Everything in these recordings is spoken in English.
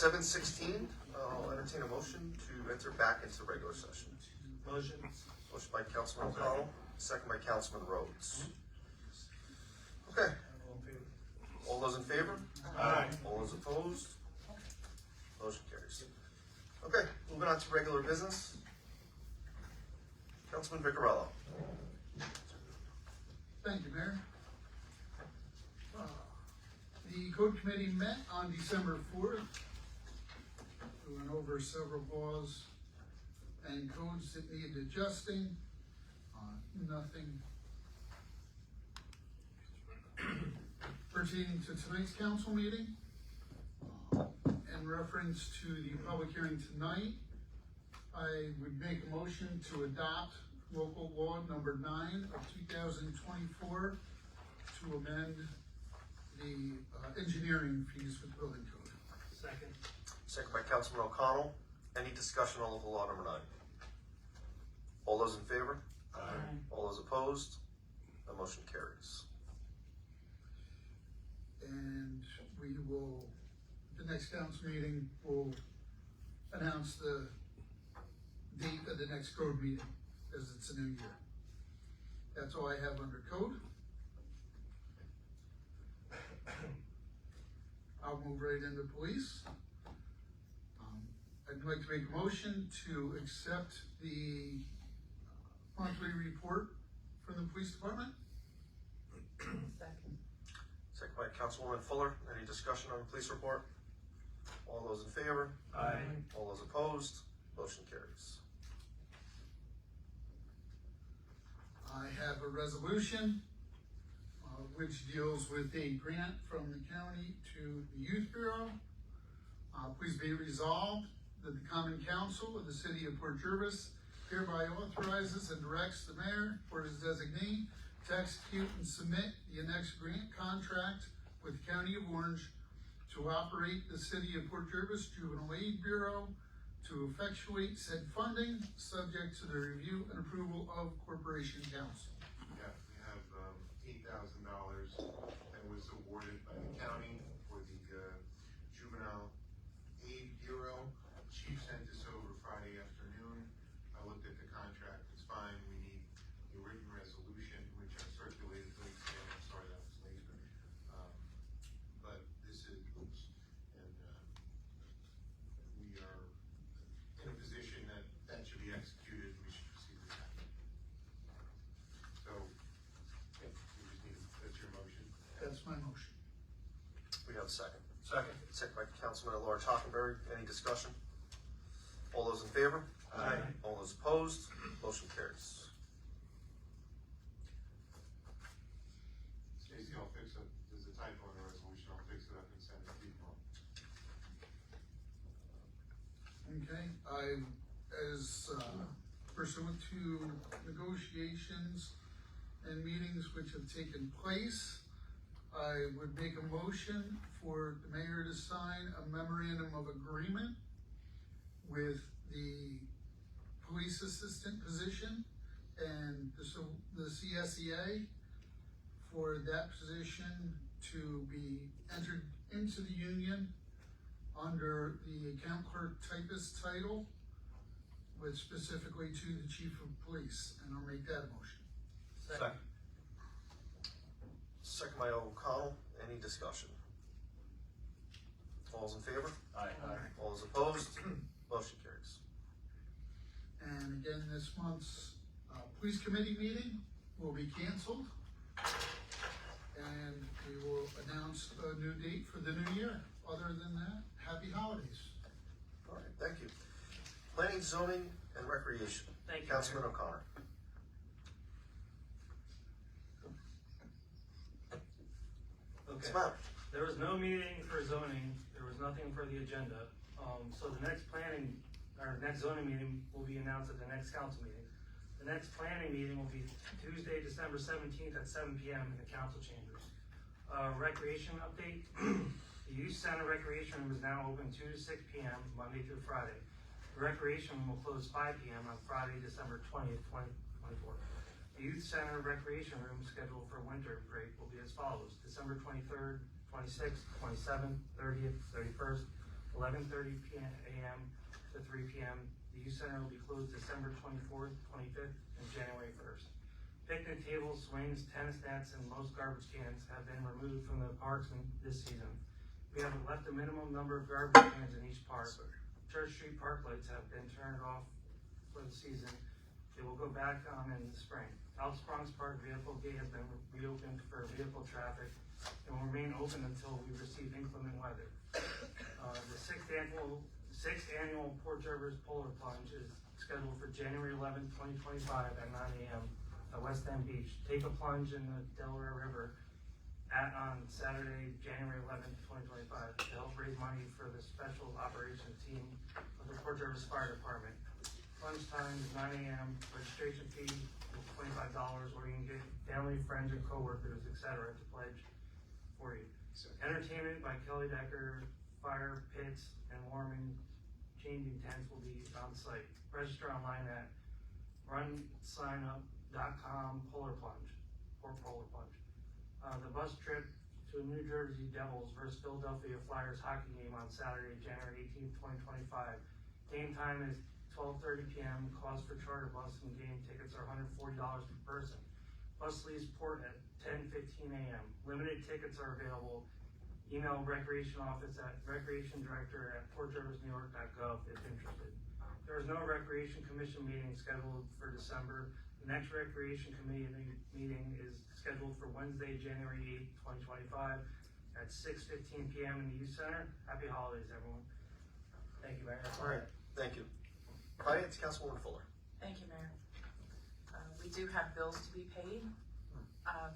7:16, I'll entertain a motion to enter back into regular session. Motion. Motion by Councilman O'Connell, second by Councilman Rhodes. Okay, all those in favor? Aye. All those opposed? Motion carries. Okay, moving on to regular business. Councilman Vicarello. Thank you, Mayor. The Code Committee met on December 4th. We went over several laws and codes that needed adjusting. Nothing pertaining to tonight's council meeting. In reference to the public hearing tonight, I would make a motion to adopt local law number 9 of 2024 to amend the engineering fees for the building code. Second. Second by Councilman O'Connell. Any discussion on local law number 9? All those in favor? Aye. All those opposed? The motion carries. And we will, the next council meeting, will announce the date of the next code meeting, as it's a new year. That's all I have under code. I'll move right into police. I'd like to make a motion to accept the monthly report from the police department. Second. Second by Councilwoman Fuller. Any discussion on the police report? All those in favor? Aye. All those opposed? Motion carries. I have a resolution which deals with a grant from the county to the Youth Bureau. Please be resolved that the Common Council of the City of Port Jervis hereby authorizes and directs the mayor or his designee to execute and submit the annexed grant contract with the County of Orange to operate the City of Port Jervis Juvenile Aid Bureau to effectuate said funding, subject to the review and approval of Corporation Council. Yeah, we have $8,000 that was awarded by the county for the Juvenile Aid Bureau. The chief sent this over Friday afternoon. I looked at the contract, it's fine. We need the written resolution, which I circulated late today. I'm sorry that was late. But this is, and we are in a position that should be executed. We should proceed with that. So, we just need, that's your motion. That's my motion. We have a second. Second. Second by Councilman at-Large Hockenberry. Any discussion? All those in favor? Aye. All those opposed? Motion carries. Stacy, I'll fix it. There's a typo in the resolution. I'll fix it up and send it to you tomorrow. Okay, as pursuant to negotiations and meetings which have taken place, I would make a motion for the mayor to sign a memorandum of agreement with the police assistant position and the CSEA for that position to be entered into the union under the account clerk typist title, with specifically to the chief of police, and I'll make that a motion. Second. Second by O'Connell. Any discussion? All those in favor? Aye. All those opposed? Motion carries. And again, this month's police committee meeting will be canceled, and we will announce a new date for the new year. Other than that, happy holidays. All right, thank you. Planning, zoning, and recreation. Thank you, Councilman O'Connor. What's Okay. the matter? There was no meeting for zoning, there was nothing for the agenda. So the next next zoning meeting will be announced at the next council meeting. The next planning meeting will be Tuesday, December 17th at 7 p.m. in the council chambers. Recreation update, the youth center recreation room is now open 2 to 6 p.m. Monday through Friday. The recreation room will close 5 p.m. on Friday, December 20th, 2024. The youth center recreation room schedule for winter break will be as follows: December 23rd, 26th, 27th, 30th, 31st, 11:30 a.m. to 3 p.m. The youth center will be closed December 24th, 25th, and January 1st. Picnic tables, swings, tennis nets, and most garbage cans have been removed from the parks this season. We have left a minimum number of garbage cans in each park. Church Street park lights have been turned off for the season. They will go back on in the spring. Alps Bronx Park vehicle gate has been reopened for vehicle traffic and will remain open until we receive inclement weather. The sixth annual Port Jervis Polar Plunge is scheduled for January 11th, 2025 at 9 a.m. at West End Beach. Take a plunge in the Delaware River on Saturday, January 11th, 2025 to help raise money for the special operations team of the Port Jervis Fire Department. Plunge time is 9 a.m. Registration fee is $25, or you can get family, friends, and coworkers, etc. to pledge for you. Entertainment by Kelly Decker, fire pits, and warming changing tents will be on site. Register online at runsignup.com Polar Plunge or Polar Plunge. The bus trip to New Jersey Devils versus Philadelphia Flyers hockey game on Saturday, January 18th, 2025. Game time is 12:30 p.m. Cost for charter bus and game tickets are $140 per person. Bus leaves port at 10:15 a.m. Limited tickets are available. Email recreation office at recreationdirector@portjervisnewyork.gov if interested. There is no recreation commission meeting scheduled for December. The next recreation committee meeting is scheduled for Wednesday, January 8th, 2025 at 6:15 p.m. in the youth center. Happy holidays, everyone. Thank you, Mayor. All right, thank you. Finance, Councilwoman Fuller. Thank you, Mayor. We do have bills to be paid,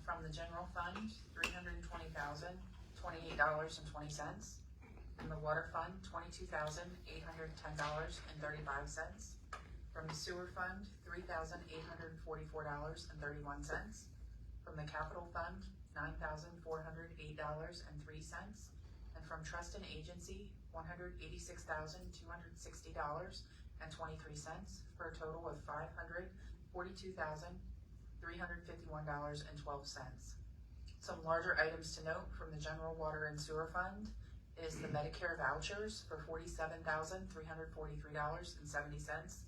from the general fund, $320,028.20. From the water fund, $22,810.35. From the sewer fund, $3,844.31. From the capital fund, $9,408.03. And from trust and agency, $186,260.23, for a total of $542,351.12. Some larger items to note from the general water and sewer fund is the Medicare vouchers for $47,343.70.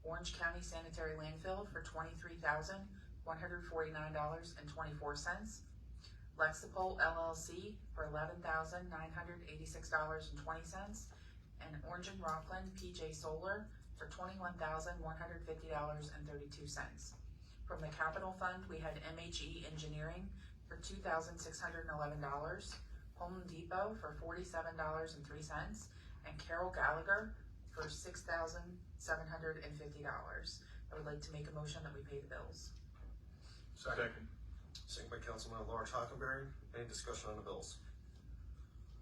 Orange County Sanitary Landfill for $23,149.24. Lexipol LLC for $11,986.20. And Orange and Rockland PJ Solar for $21,150.32. From the capital fund, we had MHE Engineering for $2,611, Home Depot for $47.03, and Carol Gallagher for $6,750. I would like to make a motion that we pay the bills. Second. Second by Councilman at-Large Hockenberry. Any discussion on the bills?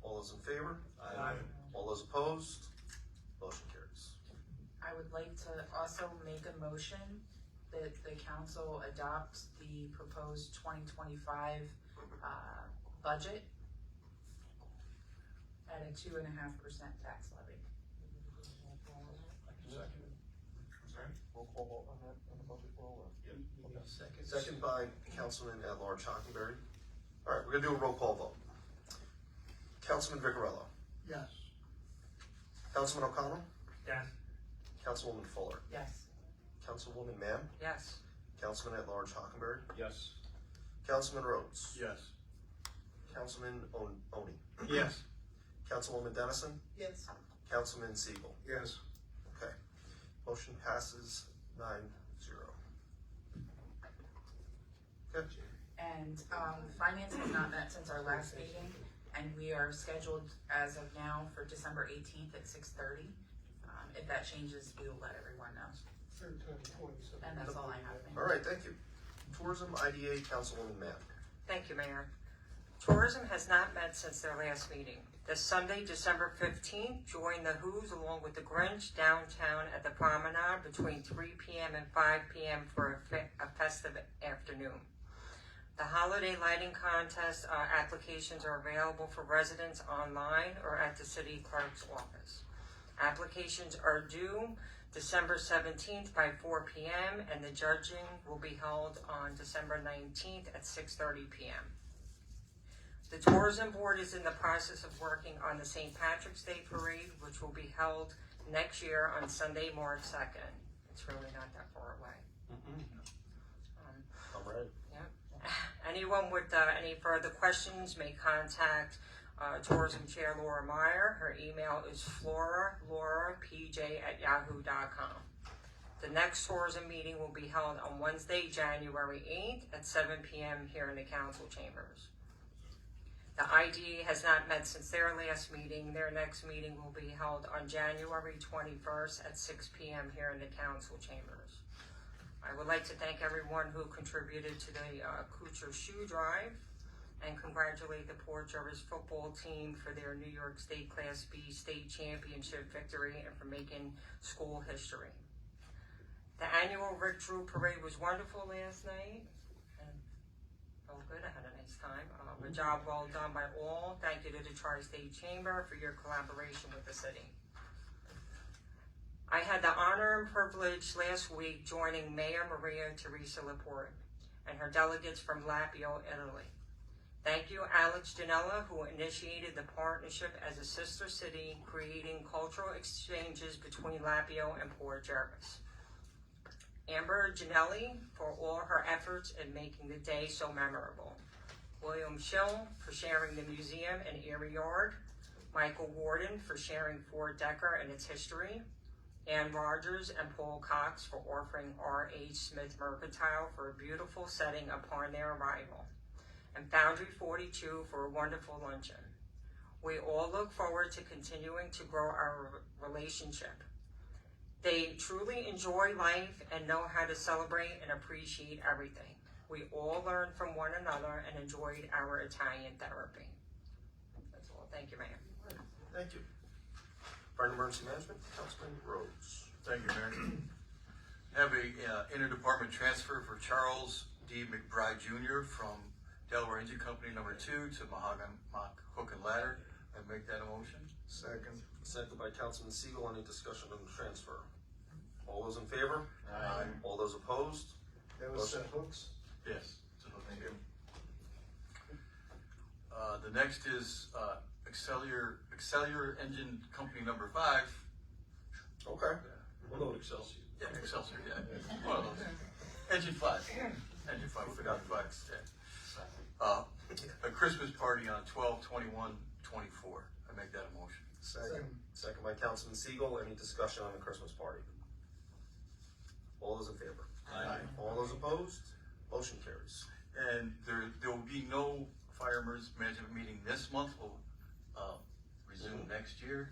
All those in favor? Aye. All those opposed? Motion carries. I would like to also make a motion that the council adopt the proposed 2025 budget at a 2.5% tax levy. Second. I'm sorry? Roll call vote on that, on the budget roll? Yep. Second by Councilman at-Large Hockenberry. All right, we're gonna do a roll call vote. Councilman Vicarello. Yes. Councilman O'Connell. Yes. Councilwoman Fuller. Yes. Councilwoman Mann. Yes. Councilman at-Large Hockenberry. Yes. Councilman Rhodes. Yes. Councilman Oni. Yes. Councilwoman Dennison. Yes. Councilman Siegel. Yes. Okay. Motion passes 9-0. Okay. And finance has not met since our last meeting, and we are scheduled as of now for December 18th at 6:30. If that changes, we will let everyone know. And that's all I have. All right, thank you. Tourism IDA, Councilwoman Mann. Thank you, Mayor. Tourism has not met since their last meeting. This Sunday, December 15th, join the Who's along with the Grinch downtown at the Promenade between 3 p.m. and 5 p.m. for a festive afternoon. The holiday lighting contest applications are available for residents online or at the city clerk's office. Applications are due December 17th by 4 p.m. and the judging will be held on December 19th at 6:30 p.m. The Tourism Board is in the process of working on the St. Patrick's Day Parade, which will be held next year on Sunday, March 2nd. It's really not that far away. I'm ready. Yep. Anyone with any further questions may contact Tourism Chair Laura Meyer. Her email is floralorapj@yahoo.com. The next tourism meeting will be held on Wednesday, January 8th at 7 p.m. here in the council chambers. The IDA has not met since their last meeting. Their next meeting will be held on January 21st at 6 p.m. here in the council chambers. I would like to thank everyone who contributed to the Kuchar Shoe Drive and congratulate the Port Jervis football team for their New York State Class B state championship victory and for making school history. The annual Rick Drew Parade was wonderful last night and felt good. I had a nice time. A job well done by all. Thank you to the Tri-State Chamber for your collaboration with the city. I had the honor and privilege last week joining Mayor Maria Teresa Laporte and her delegates from Lapio, Italy. Thank you, Alex Janella, who initiated the partnership as a sister city, creating cultural exchanges between Lapio and Port Jervis. Amber Janelli for all her efforts in making the day so memorable. William Schill for sharing the museum and Erie Yard. Michael Warden for sharing Fort Decker and its history. Ann Rogers and Paul Cox for offering R.H. Smith Mercantile for a beautiful setting upon their arrival. And Foundry 42 for a wonderful luncheon. We all look forward to continuing to grow our relationship. They truly enjoy life and know how to celebrate and appreciate everything. We all learned from one another and enjoyed our Italian therapy. That's all. Thank you, Mayor. Thank you. Fire and Emergency Management, Councilman Rhodes. Thank you, Mayor. Have a interdepartment transfer for Charles D. McBride Jr. from Delaware Engine Company number 2 to Mahogany Hook and Ladder. I make that a motion. Second. Second by Councilman Siegel. Any discussion on the transfer? All those in favor? Aye. All those opposed? That was set hooks? Yes. Thank you. The next is Excelsior Engine Company number 5. Okay. We'll go with Excelsior. Yeah, Excelsior, yeah. One of those. Engine 5. Engine 5, we forgot the 5. Yeah. A Christmas party on 12/21/24. I make that a motion. Second. Second by Councilman Siegel. Any discussion on the Christmas party? All those in favor? Aye. All those opposed? Motion carries. And there will be no fire emergency management meeting this month. We'll resume next year.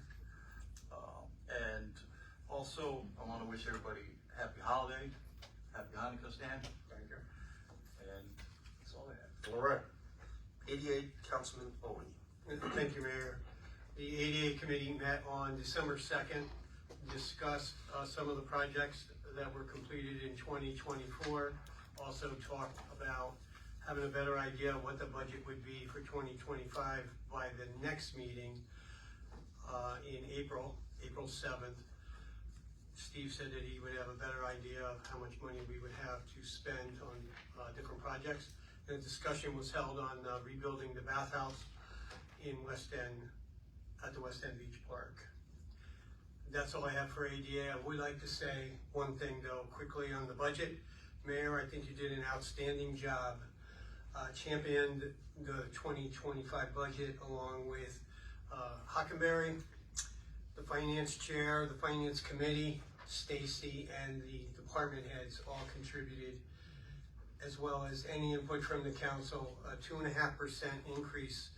And also, I want to wish everybody happy holiday, happy Hanukkah, Stan. Thank you. And that's all I have. All right. 88, Councilman Owen. Thank you, Mayor. The ADA committee met on December 2nd, discussed some of the projects that were completed in 2024. Also talked about having a better idea of what the budget would be for 2025 by the next meeting in April 7th. Steve said that he would have a better idea of how much money we would have to spend on different projects. The discussion was held on rebuilding the bathhouse in West End, at the West End Beach Park. That's all I have for ADA. I would like to say one thing though, quickly on the budget. Mayor, I think you did an outstanding job. Championed the 2025 budget along with Hockenberry, the finance chair, the finance committee, Stacy, and the department heads all contributed, as well as any input from the council. A 2.5% increase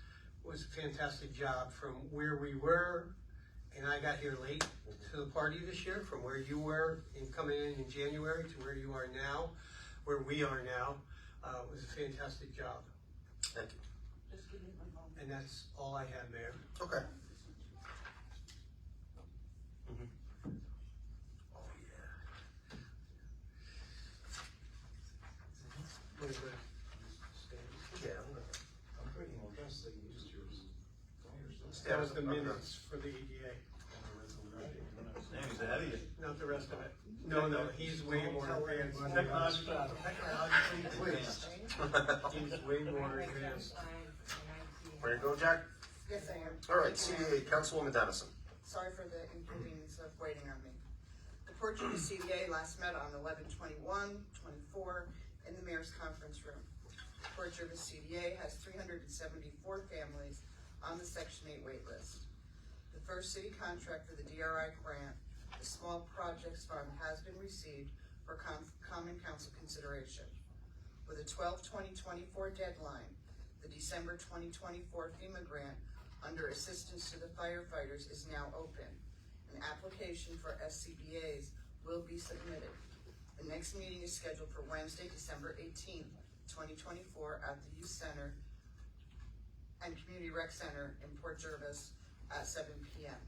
was a fantastic job from where we were, and I got here late to the party this year, from where you were in coming in January to where you are now, where we are now. It was a fantastic job. Thank you. And that's all I have, Mayor. Okay. Oh, yeah. Yeah, I'm gonna. That was the minutes for the EDA, He's ahead of you. not the rest of it. No, he's way more advanced. He's way more advanced. Ready to go, Jack? Yes, I am. All right, CDA, Councilwoman Dennison. Sorry for the inconvenience of waiting on me. The Portuguese CDA last met on 11/21/24 in the Mayor's Conference Room. The Port Jervis CDA has 374 families on the Section 8 wait list. The first city contract for the DRI grant, the Small Projects Fund, has been received for Common Council consideration. With a 12/20/24 deadline, the December 2024 FEMA grant under Assistance to the Firefighters is now open. An application for SCBA's will be submitted. The next meeting is scheduled for Wednesday, December 18th, 2024 at the Youth Center and Community Rec Center in Port Jervis at 7 p.m.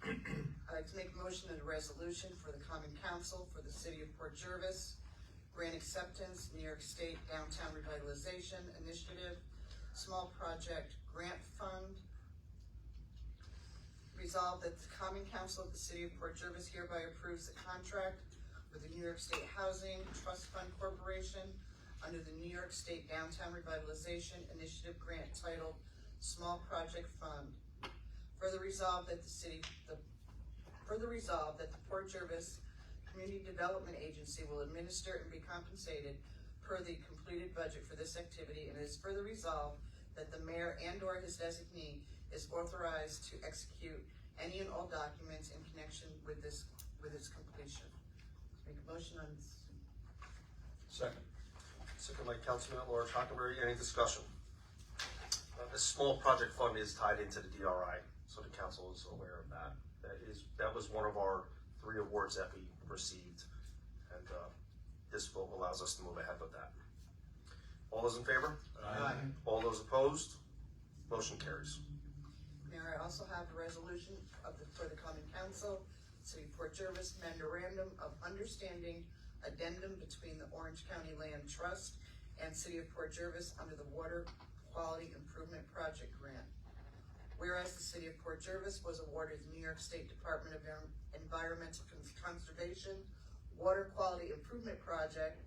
I'd like to make a motion and a resolution for the Common Council for the City of Port Jervis, grant acceptance, New York State Downtown Revitalization Initiative, Small Project Grant Fund. Resolved that the Common Council of the City of Port Jervis hereby approves the contract with the New York State Housing Trust Fund Corporation under the New York State Downtown Revitalization Initiative grant titled Small Project Fund. Further resolved that the Port Jervis Community Development Agency will administer and be compensated per the completed budget for this activity, and it is further resolved that the mayor and/or his designee is authorized to execute any and all documents in connection with its completion. Make a motion on this. Second. Second by Councilman at Large Hockenberry. Any discussion? This small project fund is tied into the DRI, so the council is aware of that. That was one of our 3 awards that we received, and this vote allows us to move ahead with that. All those in favor? Aye. All those opposed? Motion carries. Mayor, I also have a resolution for the Common Council, City of Port Jervis Memorandum of Understanding Addendum between the Orange County Land Trust and City of Port Jervis under the Water Quality Improvement Project Grant. Whereas the City of Port Jervis was awarded the New York State Department of Environmental Conservation Water Quality Improvement Project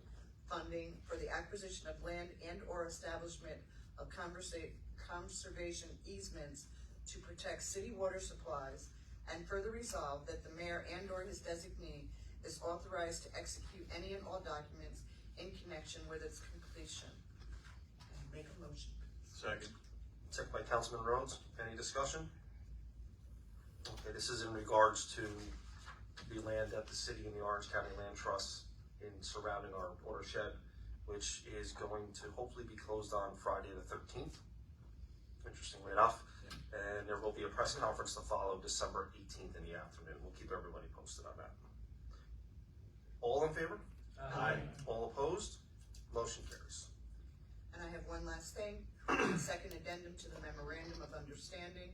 funding for the acquisition of land and/or establishment of conservation easements to protect city water supplies, and further resolve that the mayor and/or his designee is authorized to execute any and all documents in connection with its completion. Make a motion. Second. Second by Councilman Rhodes. Any discussion? Okay, this is in regards to the land that the city and the Orange County Land Trust in surrounding our watershed, which is going to hopefully be closed on Friday the 13th, interestingly enough. And there will be a press conference to follow December 18th in the afternoon. We'll keep everybody posted on that. All in favor? Aye. All opposed? Motion carries. And I have one last thing, second addendum to the Memorandum of Understanding.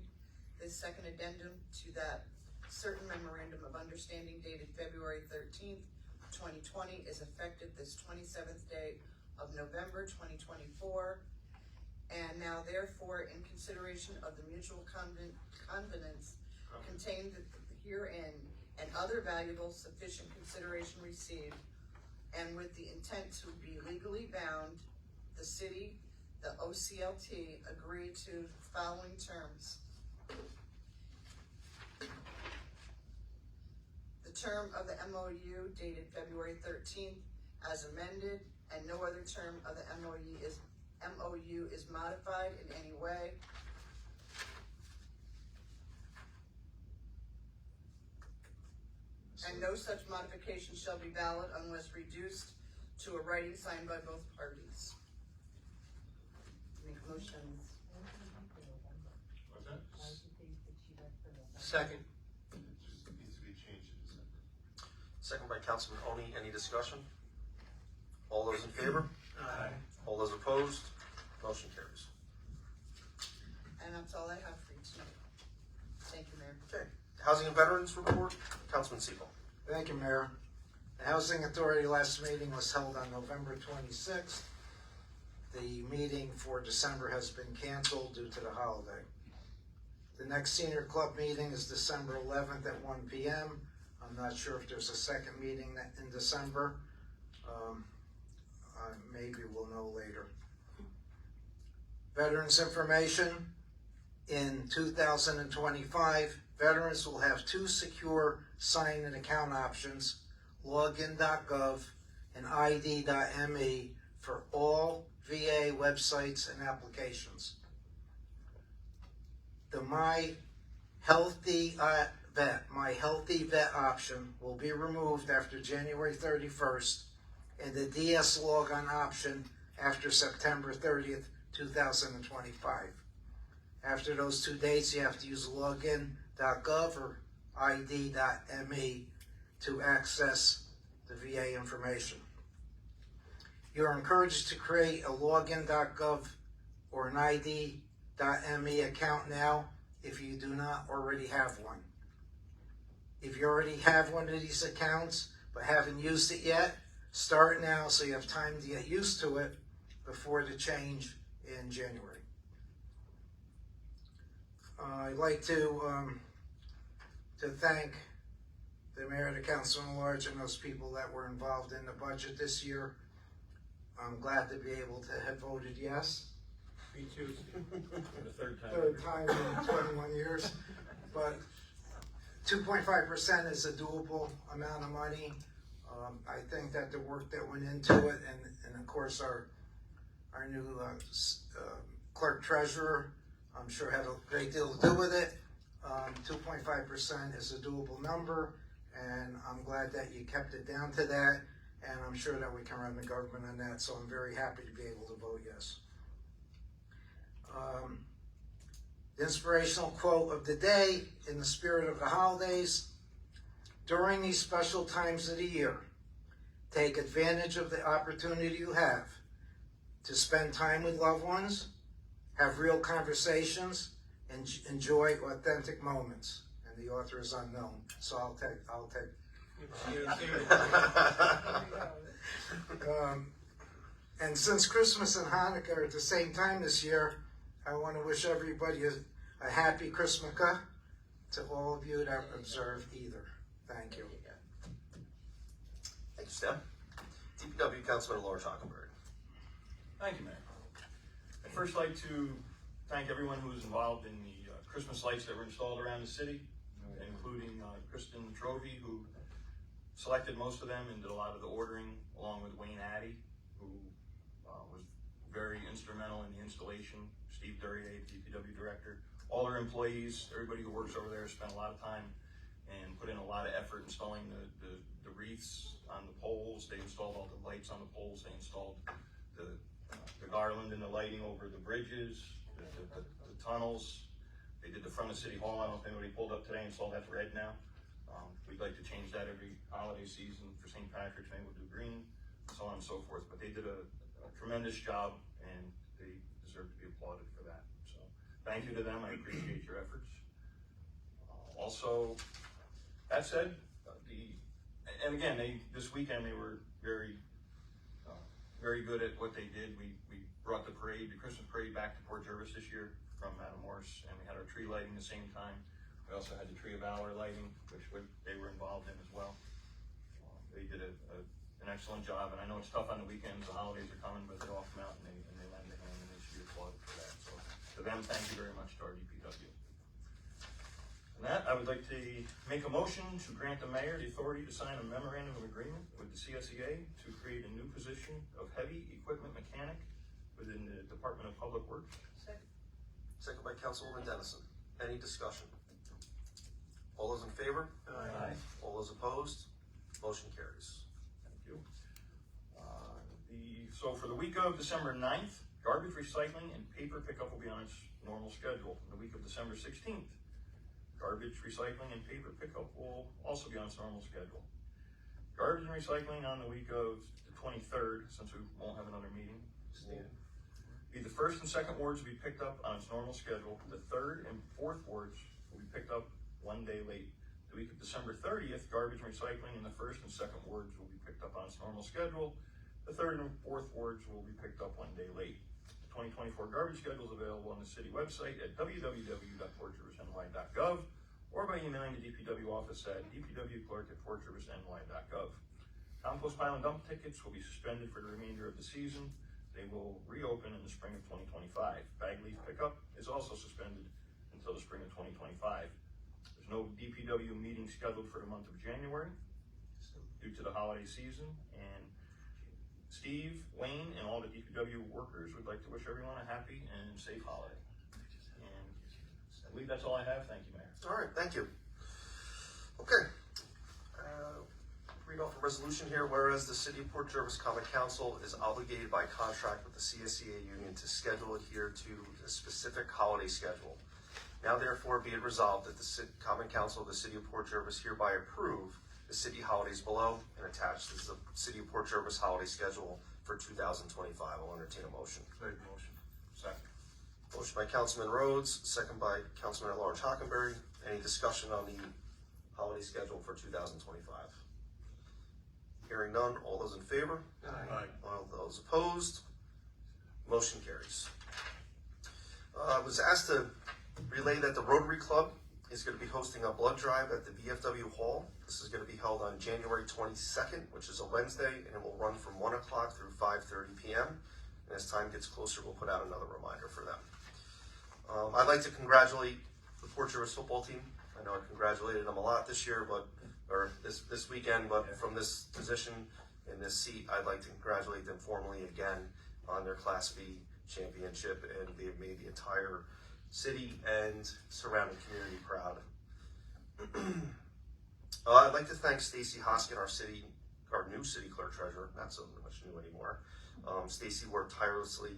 This second addendum to that certain Memorandum of Understanding dated February 13th, 2020 is effective this 27th day of November 2024. And now therefore, in consideration of the mutual covenants contained herein and other valuable sufficient consideration received, and with the intent to be legally bound, the city, the OCLT, agree to the following terms. The term of the MOU dated February 13th as amended, and no other term of the MOU is modified in any way. And no such modification shall be valid unless reduced to a writing signed by both parties. Make a motion. What's that? Second. It just needs to be changed to December. Second by Councilman Oni. Any discussion? All those in favor? Aye. All those opposed? Motion carries. And that's all I have for you tonight. Thank you, Mayor. Okay. Housing and Veterans Report, Councilman Siegel. Thank you, Mayor. The Housing Authority last meeting was held on November 26th. The meeting for December has been canceled due to the holiday. The next Senior Club meeting is December 11th at 1 p.m. I'm not sure if there's a second meeting in December. Maybe we'll know later. Veterans information. In 2025, veterans will have two secure sign and account options, login.gov and ID.me, for all VA websites and applications. The My Healthy Vet option will be removed after January 31st, and the DS Logon option after September 30th, 2025. After those 2 dates, you have to use login.gov or ID.me to access the VA information. You're encouraged to create a login.gov or an ID.me account now if you do not already have one. If you already have one of these accounts but haven't used it yet, start now so you have time to get used to it before the change in January. I'd like to thank the mayor, the council at large, and those people that were involved in the budget this year. I'm glad to be able to have voted yes. Me too. For the third time. Third time in 21 years. But 2.5% is a doable amount of money. I think that the work that went into it, and of course our new clerk treasurer, I'm sure had a great deal to do with it. 2.5% is a doable number, and I'm glad that you kept it down to that, and I'm sure that we can run the government on that, so I'm very happy to be able to vote yes. The inspirational quote of the day, in the spirit of the holidays: during these special times of the year, take advantage of the opportunity you have to spend time with loved ones, have real conversations, and enjoy authentic moments. And the author is unknown, so I'll take. And since Christmas and Hanukkah are at the same time this year, I want to wish everybody a happy Christmaka to all of you that observe either. Thank you. Thank you, Stan. DPW Councilman at Large Hockenberry. Thank you, Mayor. I'd first like to thank everyone who was involved in the Christmas lights that were installed around the city, including Kristen Trovey, who selected most of them and did a lot of the ordering, along with Wayne Addy, who was very instrumental in the installation, Steve Duryea, DPW Director, all our employees, everybody who works over there spent a lot of time and put in a lot of effort installing the wreaths on the poles. They installed all the lights on the poles. They installed the garland and the lighting over the bridges, the tunnels. They did the front of City Hall. I don't know if anybody pulled up today and saw that's red now. We'd like to change that every holiday season. For St. Patrick's Day, we'll do green, so on and so forth. But they did a tremendous job, and they deserve to be applauded for that. So thank you to them. I appreciate your efforts. Also, that said, and again, this weekend they were very good at what they did. We brought the Christmas parade back to Port Jervis this year from Matamoros, and we had our tree lighting the same time. We also had the Tree of Valor lighting, which they were involved in as well. They did an excellent job, and I know it's tough on the weekends. The holidays are coming, but they all come out and they lend a hand, and they should be applauded for that. So to them, thank you very much to our DPW. And that, I would like to make a motion to grant the mayor the authority to sign a memorandum of agreement with the CSEA to create a new position of heavy equipment mechanic within the Department of Public Works. Second by Councilwoman Dennison. Any discussion? All those in favor? Aye. All those opposed? Motion carries. Thank you. So for the week of December 9th, garbage recycling and paper pickup will be on its normal schedule. The week of December 16th, garbage recycling and paper pickup will also be on its normal schedule. Garbage and recycling on the week of the 23rd, since we won't have another meeting, will be the first and second wards will be picked up on its normal schedule. The third and fourth wards will be picked up 1 day late. The week of December 30th, garbage and recycling in the first and second wards will be picked up on its normal schedule. The third and fourth wards will be picked up 1 day late. The 2024 garbage schedule is available on the city website at www.portjervisny.gov or by emailing the DPW office at dpwclerk@portjervisny.gov. Compost pile and dump tickets will be suspended for the remainder of the season. They will reopen in the spring of 2025. Bag leaf pickup is also suspended until the spring of 2025. There's no DPW meeting scheduled for the month of January due to the holiday season, and Steve, Wayne, and all the DPW workers would like to wish everyone a happy and safe holiday. And I believe that's all I have. Thank you, Mayor. All right, thank you. Okay. Read off a resolution here, whereas the City of Port Jervis Common Council is obligated by contract with the CSCA union to schedule adhere to a specific holiday schedule. Now therefore be it resolved that the Common Council of the City of Port Jervis hereby approve the city holidays below and attached is the City of Port Jervis holiday schedule for 2025. I'll entertain a motion. Make motion. Second. Motion by Councilman Rhodes, second by Councilman at-large Hockenberry. Any discussion on the holiday schedule for 2025? Hearing none, all those in favor? Aye. All those opposed? Motion carries. I was asked to relay that the Rotary Club is going to be hosting a blood drive at the VFW Hall. This is going to be held on January 22nd, which is a Wednesday, and it will run from 1 o'clock through 5:30 p.m. And as time gets closer, we'll put out another reminder for them. I'd like to congratulate the Port Jervis football team. I know I congratulated them a lot this year, or this weekend, but from this position in this seat, I'd like to congratulate them formally again on their Class B championship, and they've made the entire city and surrounding community proud. I'd like to thank Stacy Hoskin, our new city clerk treasurer, not so much new anymore. Stacy worked tirelessly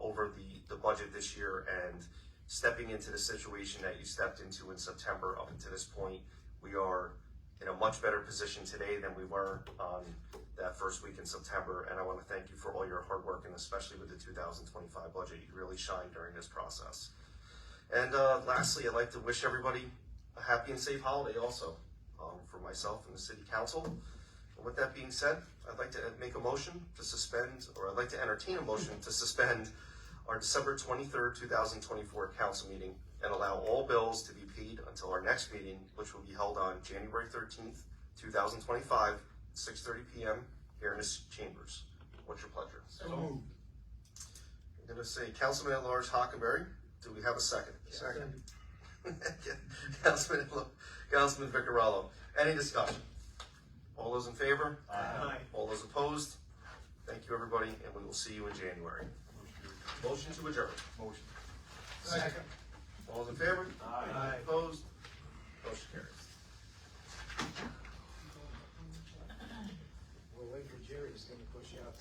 over the budget this year, and stepping into the situation that you stepped into in September up until this point, we are in a much better position today than we were on that first week in September. And I want to thank you for all your hard work, and especially with the 2025 budget. You really shined during this process. And lastly, I'd like to wish everybody a happy and safe holiday also for myself and the City Council. And with that being said, I'd like to make a motion to suspend, or I'd like to entertain a motion to suspend our December 23rd, 2024 council meeting and allow all bills to be paid until our next meeting, which will be held on January 13th, 2025, 6:30 p.m. here in this chambers. What's your pleasure? So moved. I'm going to say Councilman at-large Hockenberry. Do we have a second? Second. Councilman Vicarello. Any discussion? All those in favor? Aye. All those opposed? Thank you, everybody, and we will see you in January. Motion to adjourn. Motion. Second. All those in favor? Aye. Opposed? Motion carries. We'll wait for Jerry, he's gonna push you out.